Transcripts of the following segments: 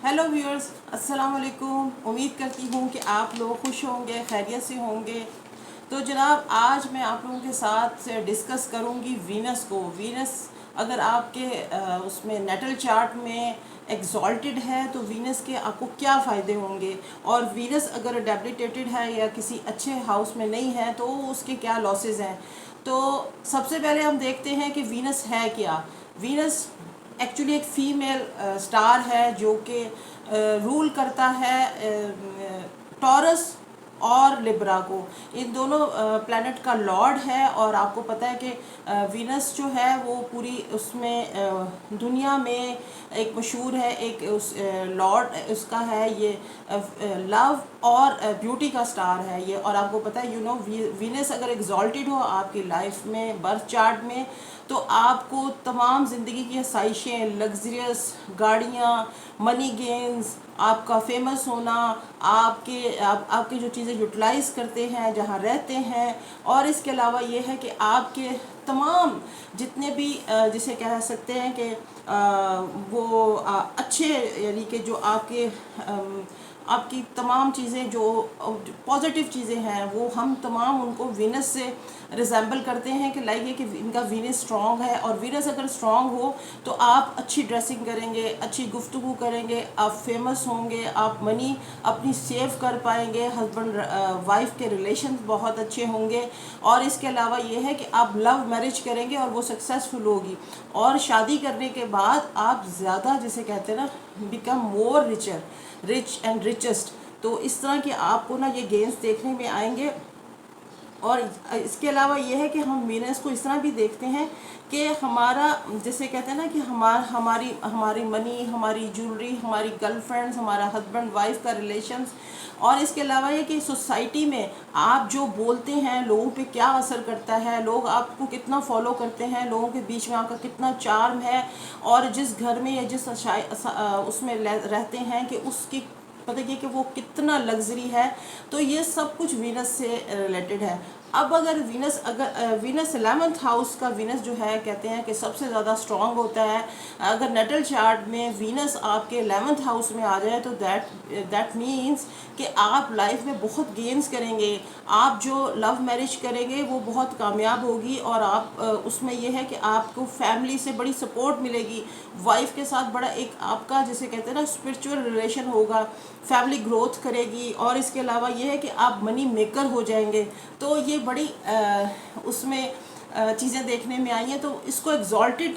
Hello viewers, अस्सलाम वालेकुम। उम्मीद करती हूँ कि आप लोग खुश होंगे, खैरियत से होंगे। तो जनाब, आज मैं आप लोगों के साथ डिस्कस करूँगी वीनस को। वीनस अगर आपके उसमें नेटल चार्ट में एग्जॉल्टेड है तो वीनस के आपको क्या फ़ायदे होंगे, और वीनस अगर डेबिलिटेटेड है या किसी अच्छे हाउस में नहीं है तो उसके क्या लॉसेस हैं। तो सबसे पहले हम देखते हैं कि वीनस है क्या। वीनस एक्चुअली एक फ़ीमेल स्टार है जो कि रूल करता है टॉरस और लिब्रा को। इन दोनों प्लैनेट का लॉर्ड है। और आपको पता है कि वीनस जो है वो पूरी उसमें दुनिया में एक मशहूर है, एक उस लॉर्ड उसका है ये लव और ब्यूटी का स्टार है ये। और आपको पता है वीनस अगर एग्जॉल्टेड हो आपकी लाइफ में बर्थ चार्ट में तो आपको तमाम ज़िंदगी की आसाइशें, लग्जरियस गाड़ियाँ, मनी गेन्स, आपका फेमस होना, आपके जो चीज़ें यूटिलाइज़ करते हैं, जहाँ रहते हैं, और इसके अलावा ये है कि आपके तमाम जितने भी जिसे कह सकते हैं कि वो अच्छे, यानी कि जो आपकी तमाम चीज़ें जो पॉजिटिव चीज़ें हैं वो हम तमाम उनको वीनस से रिजेंबल करते हैं कि लाइक ये कि इनका वीनस स्ट्रॉन्ग है। और वीनस अगर स्ट्रॉन्ग हो तो आप अच्छी ड्रेसिंग करेंगे, अच्छी गुफ्तगू करेंगे, आप फेमस होंगे, आप मनी अपनी सेव कर पाएंगे, हस्बैंड वाइफ के रिलेशन बहुत अच्छे होंगे। और इसके अलावा ये है कि आप लव मैरिज करेंगे और वो सक्सेसफुल होगी। और शादी करने के बाद आप ज़्यादा, जिसे कहते हैं ना, become more rich and richest. तो इस तरह के आपको ना ये गेन्स देखने में आएंगे। और इसके अलावा ये है कि हम वीनस को इस तरह भी देखते हैं कि हमारा, जैसे कहते हैं ना कि हमारी मनी, हमारी ज्वेलरी, हमारी गर्लफ्रेंड्स, हमारा हस्बैंड वाइफ का रिलेशंस। और इसके अलावा ये कि सोसाइटी में आप जो बोलते हैं लोगों पे क्या असर करता है, लोग आपको कितना फॉलो करते हैं, लोगों के बीच में आपका कितना चार्म है, और जिस घर में या जिस उसमें रहते हैं कि उसकी पता है कि वो कितना लग्जरी है। तो ये सब कुछ वीनस से रिलेटेड है। अब अगर वीनस 11th हाउस का वीनस जो है, कहते हैं कि सबसे ज़्यादा स्ट्रॉन्ग होता है। अगर नेटल चार्ट में वीनस आपके 11th हाउस में आ जाए तो दैट मीन्स कि आप लाइफ में बहुत गेन्स करेंगे। आप जो लव मैरिज करेंगे वो बहुत कामयाब होगी, और आप उसमें यह है कि आपको फैमिली से बड़ी सपोर्ट मिलेगी, वाइफ के साथ बड़ा एक आपका, जिसे कहते हैं ना, स्पिरिचुअल रिलेशन होगा, फैमिली ग्रोथ करेगी। और इसके अलावा ये है कि आप मनी मेकर हो जाएंगे। तो ये बड़ी उसमें चीज़ें देखने में आई हैं। तो इसको एग्जॉल्टेड,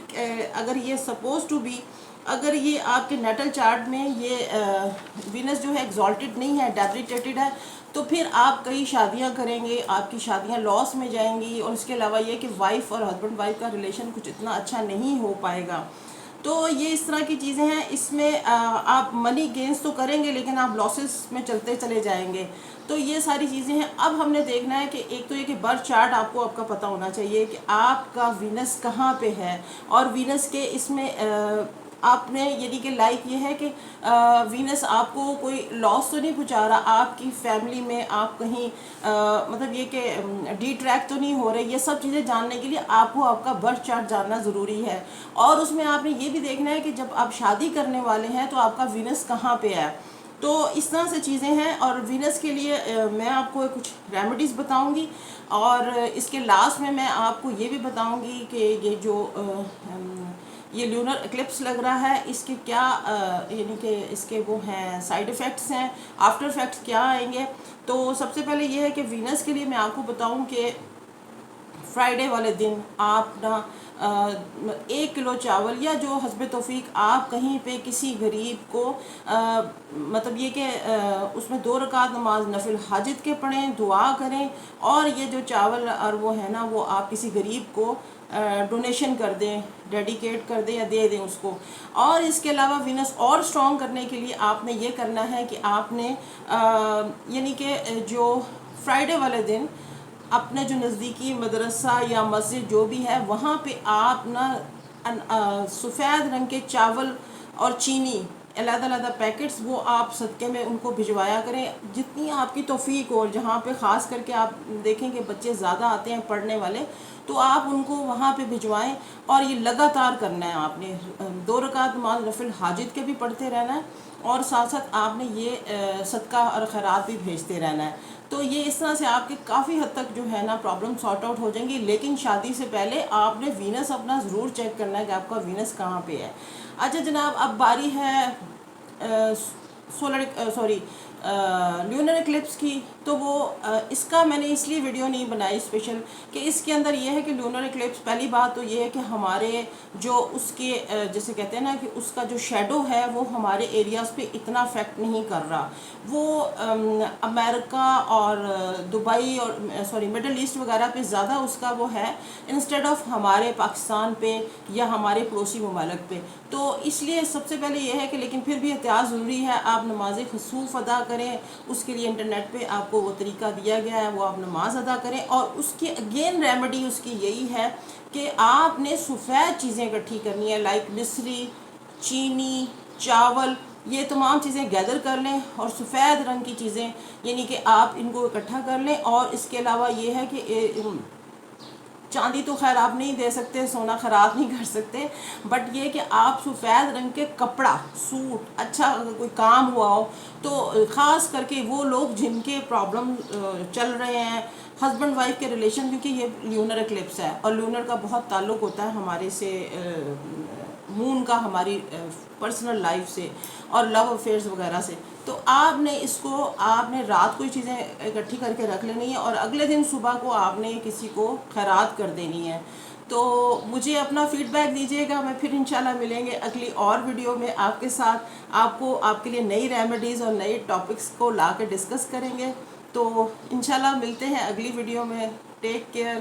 अगर ये सपोज टू बी, अगर ये आपके नेटल चार्ट में ये वीनस जो है एग्जॉल्टेड नहीं है, डेबिलिटेटेड है, तो फिर आप कई शादियां करेंगे, आपकी शादियां लॉस में जाएंगी। और इसके अलावा ये कि वाइफ और हस्बैंड वाइफ का रिलेशन कुछ इतना अच्छा नहीं हो पाएगा। तो ये इस तरह की चीज़ें हैं। इसमें आप मनी गेन्स तो करेंगे लेकिन आप लॉसेस में चलते चले जाएंगे। तो ये सारी चीज़ें हैं। अब हमने देखना है कि एक तो ये कि बर्थ चार्ट आपको आपका पता होना चाहिए कि आपका वीनस कहाँ पे है। और वीनस के इसमें आपने, यानी कि लाइक ये है कि वीनस आपको कोई लॉस तो नहीं पहुंचा रहा, आपकी फैमिली में आप कहीं मतलब ये कि डी ट्रैक तो नहीं हो रहे। ये सब चीज़ें जानने के लिए आपको आपका बर्थ चार्ट जानना ज़रूरी है। और उसमें आपने ये भी देखना है कि जब आप शादी करने वाले हैं तो आपका वीनस कहाँ पे है। तो इस तरह से चीज़ें हैं। और वीनस के लिए मैं आपको कुछ रेमेडीज़ बताऊंगी, और इसके लास्ट में मैं आपको ये भी बताऊंगी कि ये जो ये ल्यूनर एक्लिप्स लग रहा है इसके क्या यानी कि इसके वो हैं साइड इफ़ेक्ट्स हैं, आफ्टर इफ़ेक्ट्स क्या आएंगे। तो सबसे पहले ये है कि वीनस के लिए मैं आपको बताऊं कि फ्राइडे वाले दिन आप ना 1 किलो चावल, या जो हस्ब तौफीक आप कहीं पे किसी गरीब को मतलब ये कि उसमें 2 रकात नमाज नफिल हाजित के पढ़ें, दुआ करें, और ये जो चावल और वो है ना वो आप किसी गरीब को डोनेशन कर दें, डेडिकेट कर दें या दे दें उसको। और इसके अलावा वीनस और स्ट्रॉन्ग करने के लिए आपने ये करना है कि आपने यानी कि जो फ्राइडे वाले दिन अपने जो नज़दीकी मदरसा या मस्जिद जो भी है वहाँ पे आप ना सफ़ेद रंग के चावल और चीनी अलग-अलग पैकेट्स वो आप सदक़े में उनको भिजवाया करें, जितनी आपकी तौफीक हो। और जहाँ पे ख़ास करके आप देखें कि बच्चे ज़्यादा आते हैं पढ़ने वाले, तो تو آپ ان کو وہاں پہ بھجوائیں، اور یہ لگاتار کرنا ہے آپ نے، 2 رکعت نماز نفل حاجت کے بھی پڑھتے رہنا ہے، اور ساتھ ساتھ آپ نے یہ صدقہ اور خیرات بھی بھیجتے رہنا ہے۔ تو یہ اس طرح سے آپ کے کافی حد تک جو ہے نا پرابلم سارٹ آؤٹ ہو جائیں گی، لیکن شادی سے پہلے آپ نے وینس اپنا ضرور چیک کرنا ہے کہ آپ کا وینس کہاں پہ ہے۔ اچھا جناب، اب باری ہے لیونر ایکلپس کی، تو وہ اس کا میں نے اس لیے ویڈیو نہیں بنائی اسپیشل کہ اس کے اندر یہ ہے کہ لیونر ایکلپس، پہلی بات تو یہ ہے کہ ہمارے جو اس کے جیسے کہتے ہیں نا کہ اس کا جو شیڈو ہے وہ ہمارے ایریاز پہ اتنا افیکٹ نہیں کر رہا، وہ امریکہ اور دبئی اور مڈل ایسٹ وغیرہ پہ زیادہ اس کا وہ ہے، انسٹیڈ آف ہمارے پاکستان پہ یا ہمارے پڑوسی ممالک پہ۔ تو اس لیے سب سے پہلے یہ ہے کہ لیکن پھر بھی احتیاط ضروری ہے، آپ نماز خسوف ادا کریں، اس کے لیے انٹرنیٹ پہ آپ کو وہ طریقہ دیا گیا ہے، وہ آپ نماز ادا کریں، اور اس کی اگین ریمیڈی اس کی یہی ہے کہ آپ نے سفید چیزیں اکٹھی کرنی ہے، لائک مصری، چینی، چاول، یہ تمام چیزیں گیدر کر لیں، اور سفید رنگ کی چیزیں یعنی کہ آپ ان کو اکٹھا کر لیں۔ اور اس کے علاوہ یہ ہے کہ چاندی تو خیر آپ نہیں دے سکتے، سونا خراب نہیں کر سکتے، بٹ یہ کہ آپ سفید رنگ کے کپڑا، سوٹ، اچھا اگر کوئی کام ہوا ہو تو خاص کر کے وہ لوگ جن کے پرابلم چل رہے ہیں، ہسبینڈ وائف کے ریلیشن، کیونکہ یہ لیونر ایکلپس ہے اور لیونر کا بہت تعلق ہوتا ہے ہمارے سے، مون کا ہماری پرسنل لائف سے اور لو افیئرز وغیرہ سے، تو آپ نے اس کو آپ نے رات کو یہ چیزیں اکٹھی کر کے رکھ لینی ہے، اور اگلے دن صبح کو آپ نے کسی کو خیرات کر دینی ہے۔ تو مجھے اپنا فیڈ بیک دیجیے گا، میں پھر انشاءاللہ ملیں گے اگلی اور ویڈیو میں آپ کے ساتھ، آپ کے لیے نئی ریمیڈیز اور نئی ٹاپکس کو لا کے ڈسکس کریں گے۔ تو انشاءاللہ ملتے ہیں اگلی ویڈیو میں، ٹیک کیئر۔